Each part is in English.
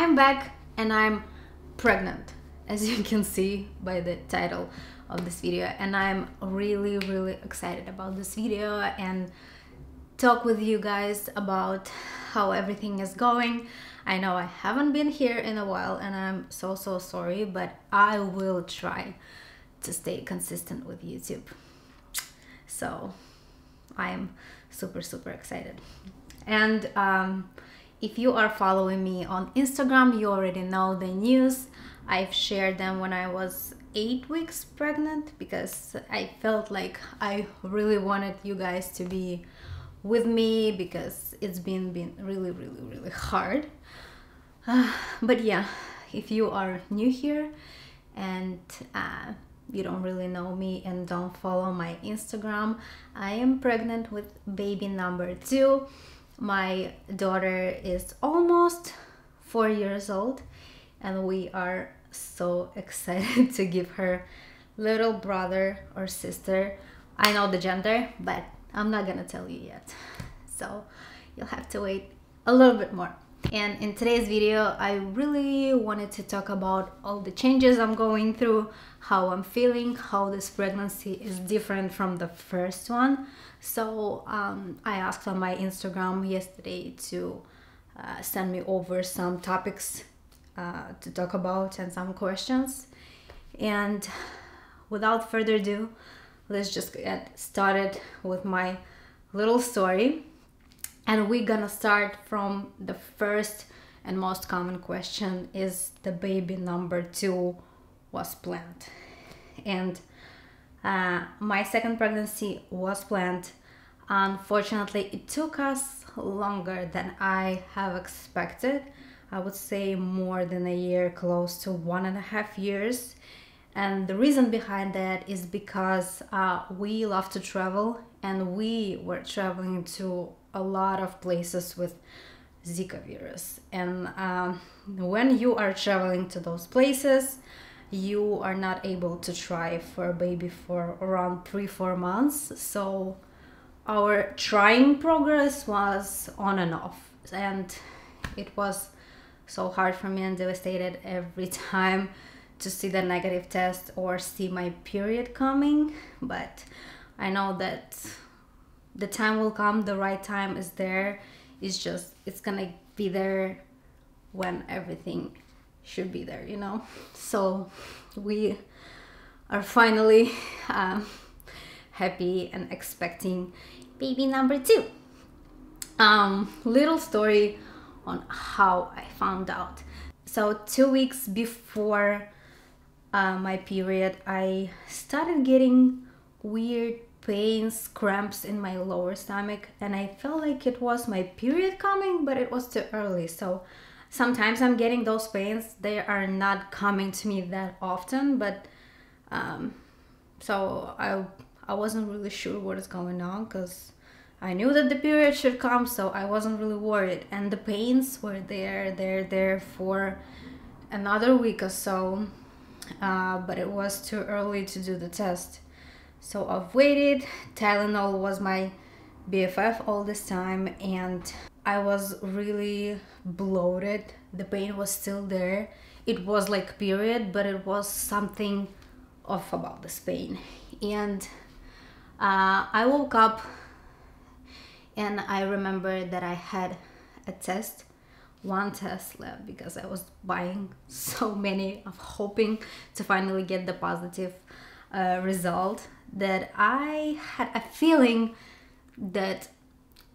I'm back and I'm pregnant, as you can see by the title of this video, and I'm really excited about this video and talk with you guys about how everything is going. I know I haven't been here in a while and I'm so sorry, but I will try to stay consistent with YouTube. So I'm super excited. And if you are following me on Instagram, you already know the news. I've shared them when I was 8 weeks pregnant because I felt like I really wanted you guys to be with me because it's been really hard. But yeah, if you are new here and you don't really know me and don't follow my Instagram, I am pregnant with baby number 2. My daughter is almost 4 years old and we are so excited to give her little brother or sister. I know the gender, but I'm not gonna tell you yet, so you'll have to wait a little bit more. And in today's video, I really wanted to talk about all the changes I'm going through, how I'm feeling, how this pregnancy is different from the first one. So I asked on my Instagram yesterday to send me over some topics to talk about and some questions. And without further ado, let's just get started with my little story. And we're gonna start from the first and most common question: is the baby number 2 was planned? And my second pregnancy was planned. Unfortunately, it took us longer than I have expected. I would say more than a year, close to 1.5 years. And the reason behind that is because we love to travel, and we were traveling to a lot of places with Zika virus. And when you are traveling to those places, you are not able to try for a baby for around 3-4 months. So our trying progress was on and off, and it was so hard for me and devastated every time to see the negative test or see my period coming. But I know that the time will come, the right time is there. It's gonna be there when everything should be there, you know. So we are finally happy and expecting baby number 2. Little story on how I found out. So 2 weeks before my period, I started getting weird pains, cramps in my lower stomach, and I felt like it was my period coming, but it was too early. So sometimes I'm getting those pains. They are not coming to me that often, but so I wasn't really sure what is going on because I knew that the period should come, so I wasn't really worried. And the pains were there for another week or so, but it was too early to do the test. So I've waited. Tylenol was my BFF all this time, and I was really bloated. The pain was still there. It was like period, but it was something off about this pain. And I woke up and I remember that I had a test, one test left, because I was buying so many, of hoping to finally get the positive result, that I had a feeling that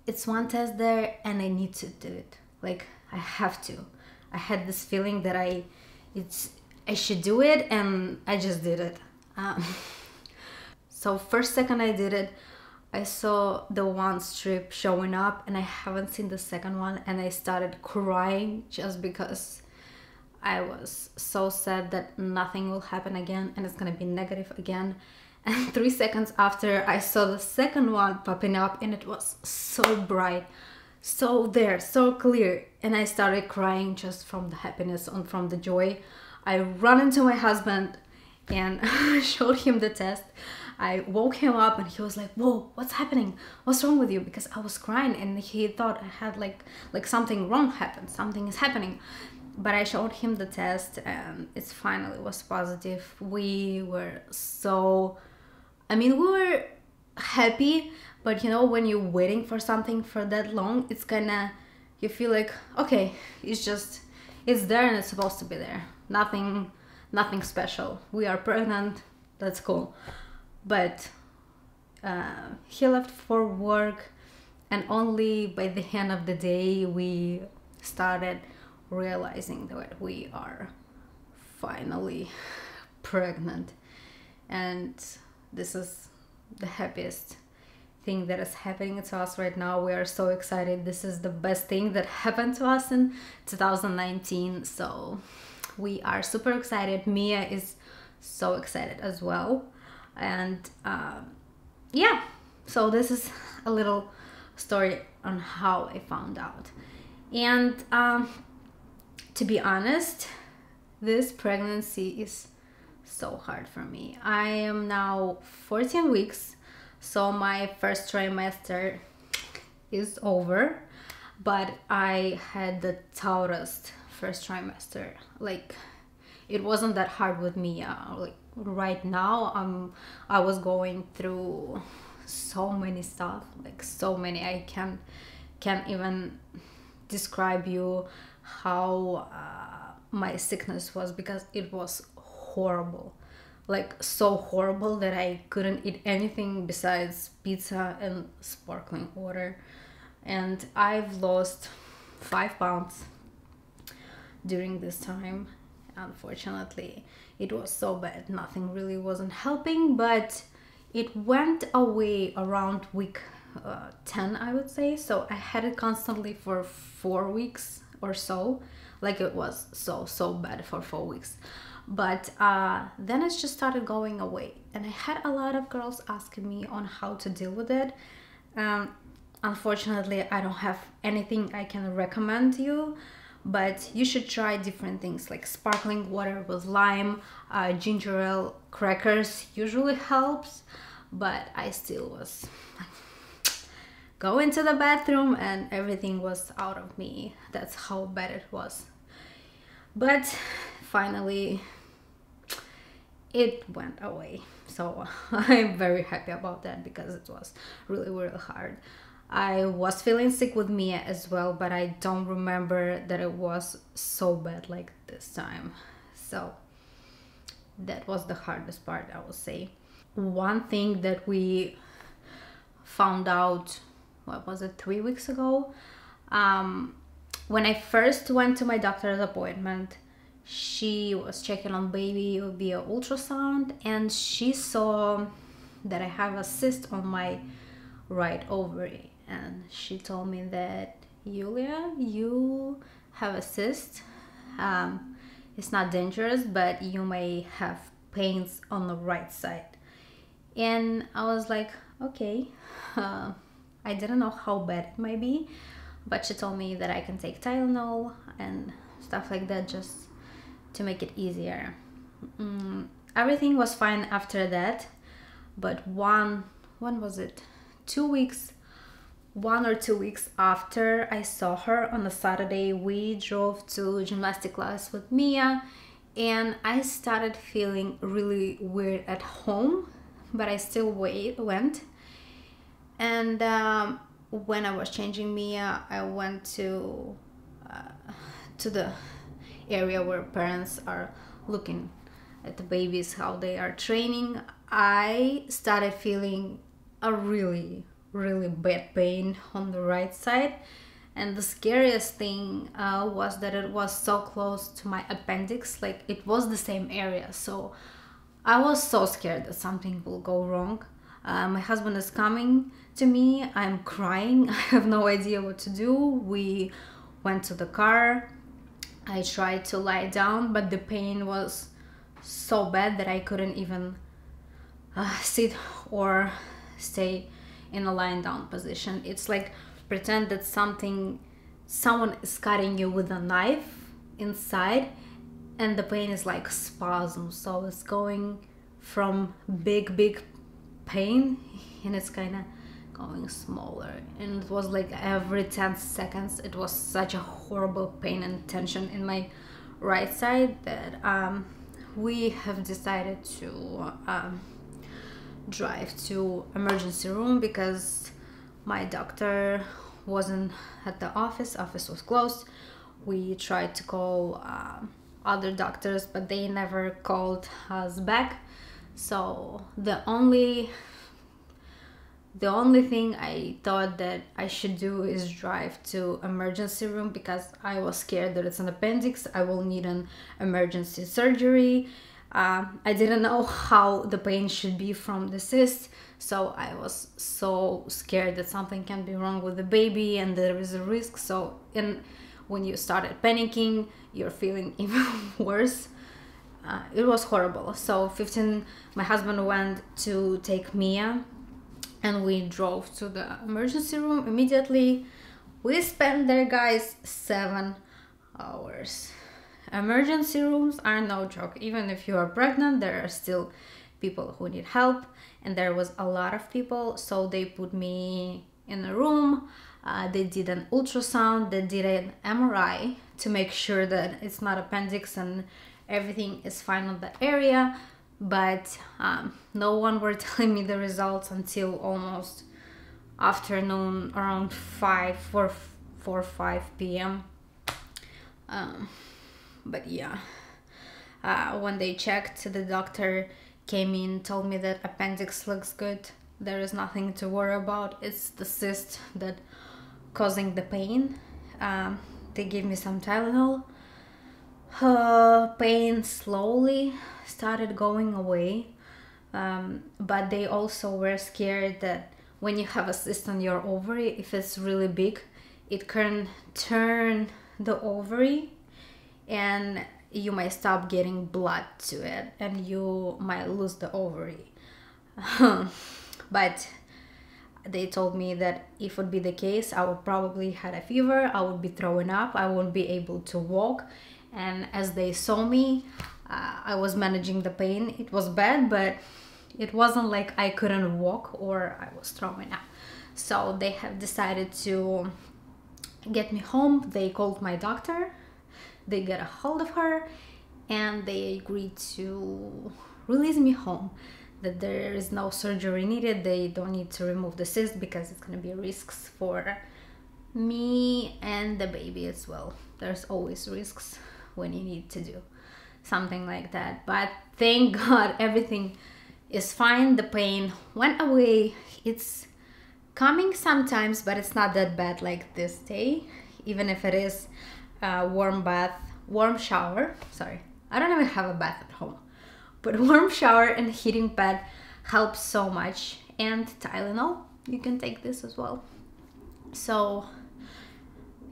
it's one test there and I need to do it. Like, I have to. I had this feeling that I should do it, and I just did it. So first second I did it, I saw the one strip showing up and I haven't seen the second one, and I started crying just because I was so sad that nothing will happen again and it's gonna be negative again. And 3 seconds after, I saw the second one popping up, and it was so bright, so there, so clear, and I started crying just from the happiness and from the joy. I ran into my husband and showed him the test. I woke him up and he was like, "Whoa, what's happening? What's wrong with you?" Because I was crying and he thought I had like something wrong happened, something is happening. but I showed him the test and it finally was positive. We were so, I mean, we were happy, but you know, when you're waiting for something for that long, it's kinda, you feel like, okay, it's there and it's supposed to be there. Nothing special. We are pregnant, that's cool. But he left for work, and only by the end of the day we started realizing that we are finally pregnant. And this is the happiest thing that is happening to us right now. We are so excited. This is the best thing that happened to us in 2019, so we are super excited. Mia is so excited as well. And yeah, so this is a little story on how I found out. And to be honest, this pregnancy is so hard for me. I am now 14 weeks, so my first trimester is over, but I had the toughest first trimester. Like, it wasn't that hard with me. Like right now, I was going through so many stuff, like so many. I can't even describe you how my sickness was, because it was horrible, like so horrible that I couldn't eat anything besides pizza and sparkling water. And I've lost 5 pounds during this time. Unfortunately, it was so bad, nothing really wasn't helping, but it went away around week 10, I would say. So I had it constantly for 4 weeks or so. Like, it was so bad for 4 weeks. But then it just started going away, and I had a lot of girls asking me on how to deal with it. Unfortunately, I don't have anything I can recommend you, but you should try different things like sparkling water with lime, ginger ale, crackers usually helps. But I still was going to the bathroom and everything was out of me. That's how bad it was. But finally it went away, so I'm very happy about that, because it was really hard. I was feeling sick with Mia as well, but I don't remember that it was so bad like this time. So that was the hardest part, I would say. One thing that we found out, what was it, 3 weeks ago, when I first went to my doctor's appointment, she was checking on baby via ultrasound, and she saw that I have a cyst on my right ovary, and she told me that, Yulia, you have a cyst. It's not dangerous, but you may have pains on the right side. And I was like, okay. I didn't know how bad it might be, but she told me that I can take Tylenol and stuff like that just to make it easier. Everything was fine after that, but when was it? 2 weeks, 1 or 2 weeks after I saw her on a Saturday, we drove to gymnastic class with Mia, and I started feeling really weird at home, but I still went. And when I was changing Mia, I went to the area where parents are looking at the babies, how they are training. I started feeling a really bad pain on the right side, and the scariest thing was that it was so close to my appendix, like it was the same area. So I was so scared that something will go wrong. My husband is coming to me, I'm crying, I have no idea what to do. We went to the car, I tried to lie down, but the pain was so bad that I couldn't even sit or stay in a lying down position. It's like pretend that someone is cutting you with a knife inside, and the pain is like spasm. So it's going from big pain, and it's kind of going smaller, and it was like every 10 seconds. It was such a horrible pain and tension in my right side that we have decided to drive to emergency room because my doctor wasn't at the office was closed. We tried to call other doctors, but they never called us back. So the only thing I thought that I should do is drive to emergency room because I was scared that it's an appendix. I will need an emergency surgery. I didn't know how the pain should be from the cyst, so I was so scared that something can be wrong with the baby and there is a risk. So when you started panicking, you're feeling even worse. It was horrible. So my husband went to take Mia, and we drove to the emergency room immediately. We spent there, guys, 7 hours. Emergency rooms are no joke. Even if you are pregnant, there are still people who need help, and there was a lot of people. So they put me in a room. They did an ultrasound, they did an MRI to make sure that it's not appendix and everything is fine on the area. But no one were telling me the results until almost afternoon, around 5 p.m. But yeah, when they checked, the doctor came in, told me that appendix looks good. There is nothing to worry about. It's the cyst that causing the pain. They gave me some Tylenol. Pain slowly started going away, but they also were scared that when you have a cyst on your ovary, if it's really big, it can turn the ovary and you might stop getting blood to it and you might lose the ovary. But they told me that if it would be the case, I would probably had a fever, I would be throwing up, I wouldn't be able to walk. And as they saw me, I was managing the pain. It was bad, but it wasn't like I couldn't walk or I was throwing up. So they have decided to get me home. They called my doctor, they got a hold of her, and they agreed to release me home, that there is no surgery needed. They don't need to remove the cyst because it's going to be risks for me and the baby as well. There's always risks when you need to do something like that, but thank God everything is fine. The pain went away. It's coming sometimes, but it's not that bad like this day, even if it is a warm shower. Sorry, I don't even have a bath at home, but warm shower and heating pad helps so much, and Tylenol, you can take this as well. So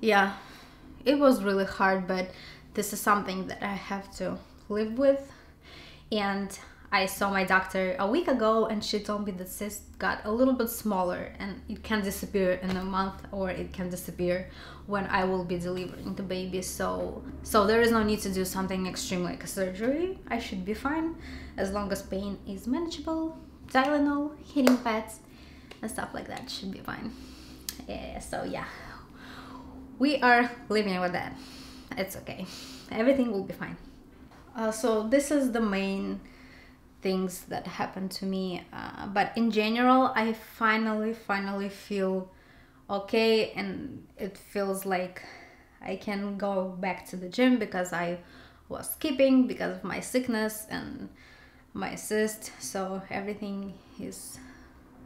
yeah, it was really hard, but this is something that I have to live with. And I saw my doctor a week ago and she told me that cyst got a little bit smaller and it can disappear in a month, or it can disappear when I will be delivering the baby. So there is no need to do something extreme like a surgery. I should be fine as long as pain is manageable. Tylenol, heating pads and stuff like that should be fine. So yeah, we are living with that. It's okay, everything will be fine. So this is the main things that happened to me, but in general I finally feel okay, and it feels like I can go back to the gym because I was skipping because of my sickness and my cyst. So everything is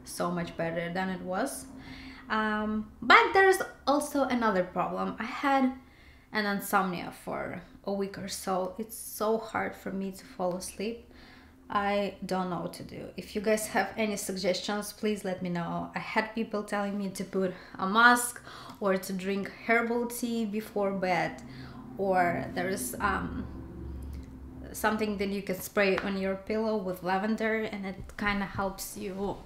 so much better than it was. But there's also another problem. I had an insomnia for a week or so. It's so hard for me to fall asleep. I don't know what to do. If you guys have any suggestions, please let me know. I had people telling me to put a mask or to drink herbal tea before bed, or there is something that you can spray on your pillow with lavender and it kind of helps you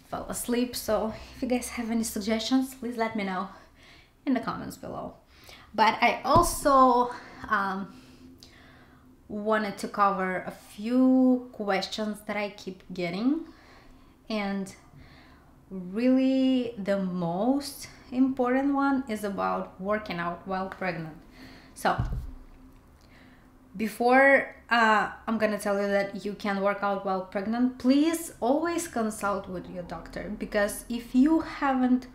fall asleep. So if you guys have any suggestions, please let me know in the comments below. But I also wanted to cover a few questions that I keep getting, and really the most important one is about working out while pregnant. So before I'm gonna tell you that you can work out while pregnant, please always consult with your doctor, because if you haven't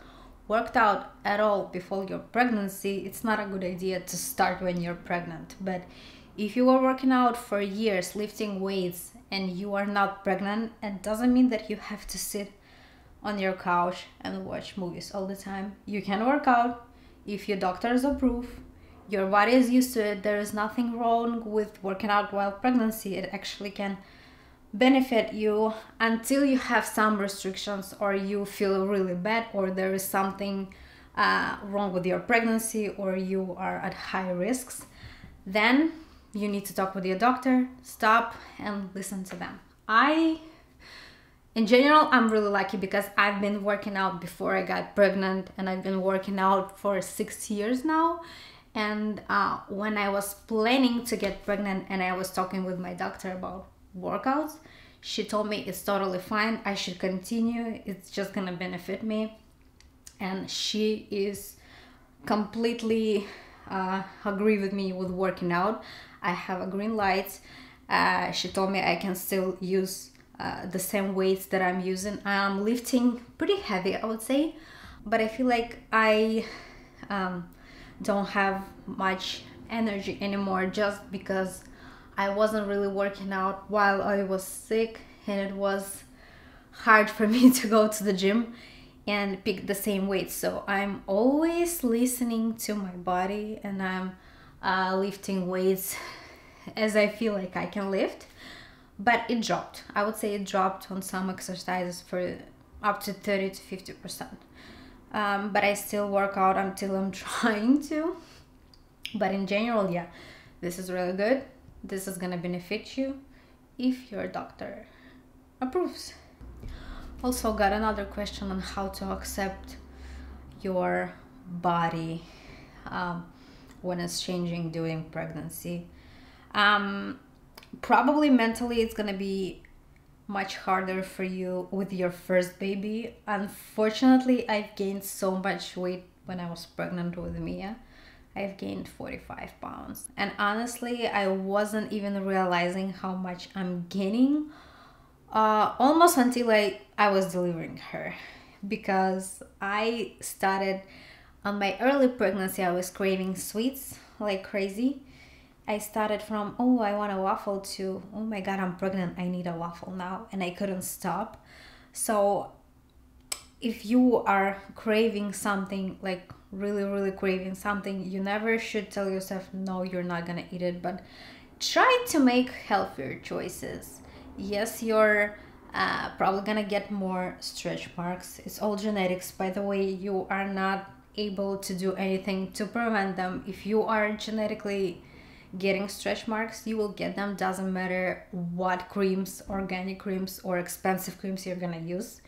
worked out at all before your pregnancy, it's not a good idea to start when you're pregnant. But if you are working out for years, lifting weights, and you are not pregnant, it doesn't mean that you have to sit on your couch and watch movies all the time. You can work out if your doctors approve. Your body is used to it. There is nothing wrong with working out while pregnancy. It actually can benefit you until you have some restrictions, or you feel really bad, or there is something wrong with your pregnancy, or you are at high risks. Then you need to talk with your doctor, stop and listen to them. In general, I'm really lucky because I've been working out before I got pregnant, and I've been working out for 6 years now. And when I was planning to get pregnant and I was talking with my doctor about workouts, she told me it's totally fine, I should continue, it's just gonna benefit me. And she is completely agree with me with working out. I have a green light. She told me I can still use the same weights that I'm using. I'm lifting pretty heavy, I would say, but I feel like I don't have much energy anymore, just because I wasn't really working out while I was sick, and it was hard for me to go to the gym and pick the same weight. So I'm always listening to my body, and I'm lifting weights as I feel like I can lift. But it dropped. I would say it dropped on some exercises for up to 30 to 50%. But I still work out until I'm trying to. But in general, yeah, this is really good. This is gonna benefit you if your doctor approves. Also got another question on how to accept your body when it's changing during pregnancy. Probably mentally it's gonna be much harder for you with your first baby. Unfortunately, I've gained so much weight when I was pregnant with Mia. I've gained 45 pounds. And honestly, I wasn't even realizing how much I'm gaining almost until I was delivering her. Because I started, on my early pregnancy, I was craving sweets like crazy. I started from, oh, I want a waffle, to, oh my God, I'm pregnant, I need a waffle now. And I couldn't stop. So if you are craving something, like really craving something, you never should tell yourself, no, you're not gonna eat it. But try to make healthier choices. Yes, you're probably gonna get more stretch marks. It's all genetics, by the way. You are not able to do anything to prevent them. If you are genetically getting stretch marks, you will get them. Doesn't matter what creams, organic creams or expensive creams you're gonna use,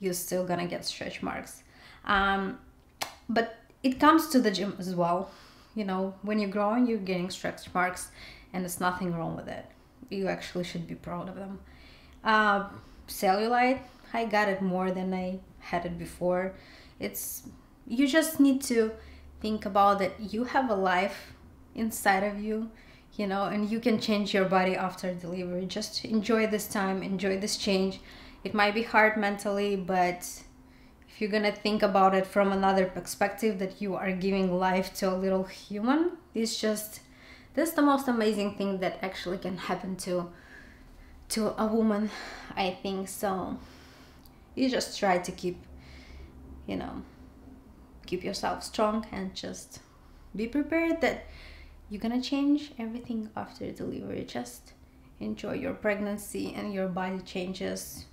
you're still gonna get stretch marks. But it comes to the gym as well. You know, when you're growing, you're getting stretch marks, and there's nothing wrong with it. You actually should be proud of them. Cellulite, I got it more than I had it before. You just need to think about that you have a life inside of you, you know, and you can change your body after delivery. Just enjoy this time, enjoy this change. It might be hard mentally, but if you're gonna think about it from another perspective, that you are giving life to a little human, this is the most amazing thing that actually can happen to a woman, I think. So you just try to keep yourself strong, and just be prepared that you're gonna change everything after delivery. Just enjoy your pregnancy and your body changes.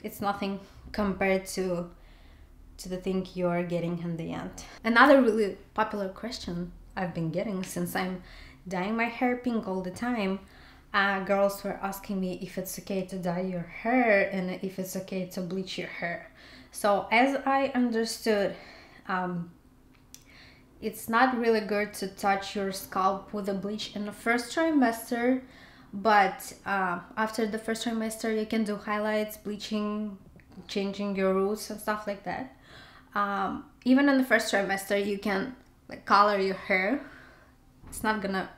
It's nothing compared to the thing you're getting in the end. Another really popular question I've been getting, since I'm dyeing my hair pink all the time, girls were asking me if it's okay to dye your hair and if it's okay to bleach your hair. So as I understood, it's not really good to touch your scalp with a bleach in the first trimester, but after the first trimester you can do highlights, bleaching, changing your roots and stuff like that. Even in the first trimester, you can like color your hair. It's not gonna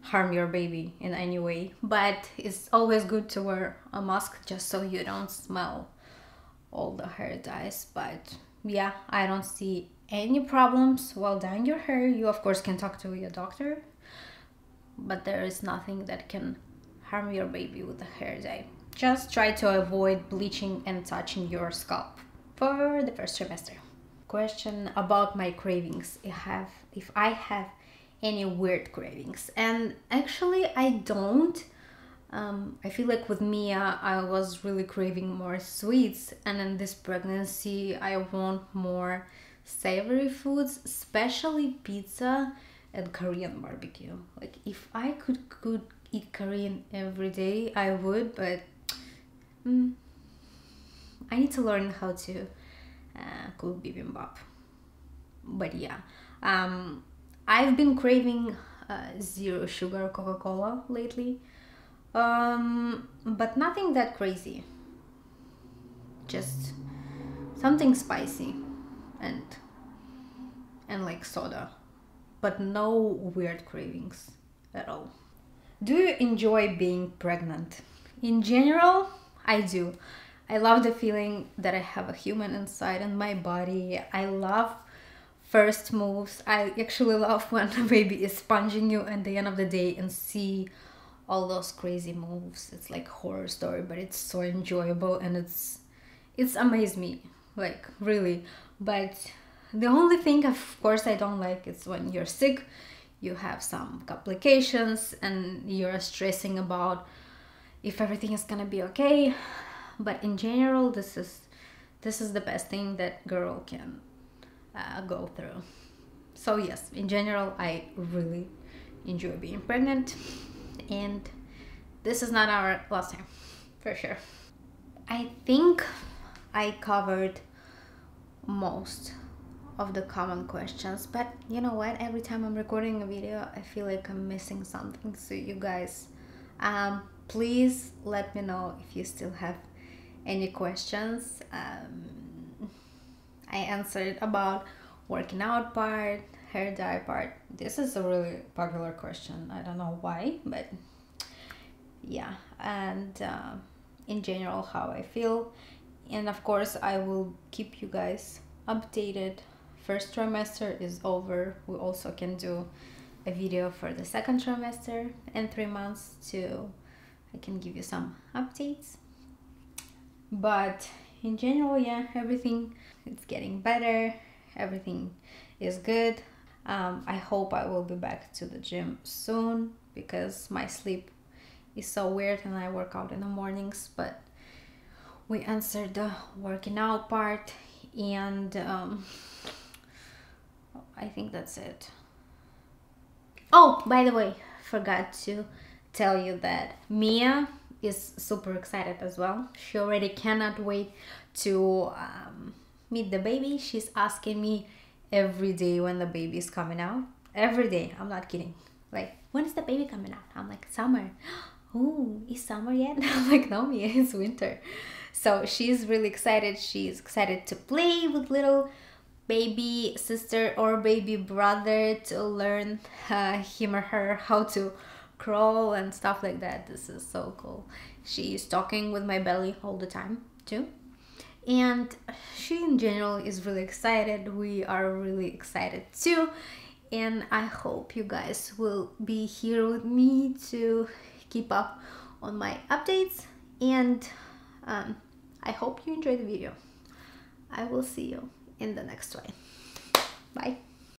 harm your baby in any way, but it's always good to wear a mask just so you don't smell all the hair dyes. But yeah, I don't see any problems while dyeing your hair. You of course can talk to your doctor, but there is nothing that can harm your baby with the hair dye. Just try to avoid bleaching and touching your scalp for the first trimester. Question about my cravings. If I have any weird cravings, and actually I don't. I feel like with Mia I was really craving more sweets, and in this pregnancy I want more savory foods, especially pizza and Korean barbecue. Like if I could eat Korean every day, I would, but I need to learn how to cook bibimbap. But yeah, I've been craving zero sugar Coca-Cola lately, but nothing that crazy. Just something spicy and like soda, but no weird cravings at all. Do you enjoy being pregnant? In general, I do. I love the feeling that I have a human inside in my body. I love first moves. I actually love when the baby is sponging you at the end of the day and see all those crazy moves. It's like horror story, but it's so enjoyable, and it's amazed me, like really. But the only thing of course I don't like is when you're sick, you have some complications and you're stressing about if everything is gonna be okay. But in general, this is the best thing that girl can go through. So yes, in general, I really enjoy being pregnant, and this is not our last time, for sure. I think I covered most of the common questions, but you know what, every time I'm recording a video I feel like I'm missing something. So you guys, please let me know if you still have any questions. I answered about working out part, hair dye part. This is a really popular question, I don't know why, but yeah. And in general, how I feel, and of course I will keep you guys updated. First trimester is over. We also can do a video for the second trimester and 3 months too. I can give you some updates. But in general, yeah, everything is getting better. Everything is good. I hope I will be back to the gym soon because my sleep is so weird and I work out in the mornings. But we answered the working out part, and I think that's it. Oh, by the way, forgot to tell you that Mia is super excited as well. She already cannot wait to meet the baby. She's asking me every day when the baby is coming out. Every day, I'm not kidding. Like, when is the baby coming out? I'm like, summer. Oh, is summer yet? I'm like, no, Mia, it's winter. So she's really excited. She's excited to play with little baby sister or baby brother, to learn him or her how to crawl and stuff like that. This is so cool. She's talking with my belly all the time too, and she in general is really excited. We are really excited too, and I hope you guys will be here with me to keep up on my updates, and I hope you enjoyed the video. I will see you in the next one. Bye.